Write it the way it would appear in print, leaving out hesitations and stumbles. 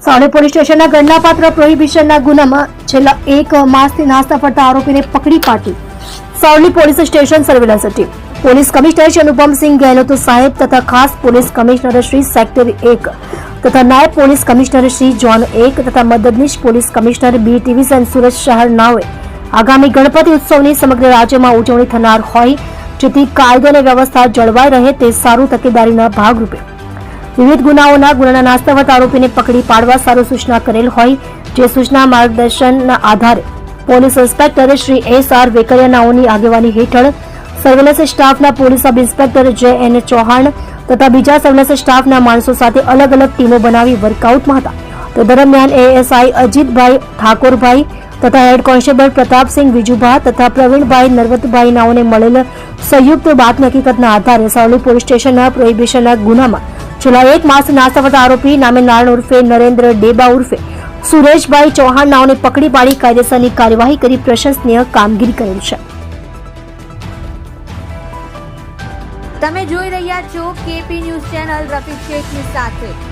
Savli police સ્ટેશનના ગણનાપાત્ર પ્રોહિબિશનના ગુનામાં છેલ્લા 1 માસથી નાસ્તા ફરતા આરોપીને પકડી પાડી Savli police station surveillance team police commissioner Shri Anupamsinh Gehlot સાહેબ તથા ખાસ પોલીસ કમિશનર શ્રી સેક્ટર 1 તથા નાયબ પોલીસ કમિશનર શ્રી ઝોન 1 તથા મદદનીશ police commissioner B division Surat શહેર નાઓએ આગામી ગણપતિ ઉત્સવની સમગ્ર રાજ્યમાં ઉજવણી થનાર હોય જેથી કાયદો અને વ્યવસ્થા જળવાઈ રહે તે સારું તકેદારીના ભાગરૂપે વિવિધ ગુનાના નાસ્તાવત આરોપીને પકડી પાડવા સારું સૂચના કરેલ હોય જે સૂચના માર્ગદર્શનના આધારે પોલીસ ઇન્સ્પેક્ટર શ્રી એસ.આર. વેકરિયાનાઓની આગેવાની હેઠળ સર્વેલન્સ સ્ટાફના પોલીસ સબ ઇન્સ્પેક્ટર જે.એન. ચૌહાણ તથા બીજા સર્વેલન્સ સ્ટાફના માણસો સાથે અલગ અલગ ટીમો બનાવી વર્કઆઉટમાં હતા તે દરમિયાન એએસઆઈ અજીતભાઈ ઠાકોરભાઈ તથા હેડ કોન્સ્ટેબલ પ્રતાપસિંહ વિજુભા તથા પ્રવીણભાઈ નરવતભાઈ નાઓને મળેલ સંયુક્ત બાતમી હકીકતના આધારે સાવલી પોલીસ સ્ટેશનના પ્રોહિબિશનના ગુનામાં છેલ્લા 1 માસ નાસ્તાવત આરોપી નામે નારાયણ ઉર્ફે નરેન્દ્ર ડેબા ઉર્ફે સુરેશભાઈ ચૌહાણ નાઓને પકડી પાડી કાયદેસરની કાર્યવાહી કરી પ્રશંસનીય કામગીરી કરેલ છે. તમે જોઈ રહ્યા છો કેપી ન્યૂઝ ચેનલ રફીક શેખની સાથે.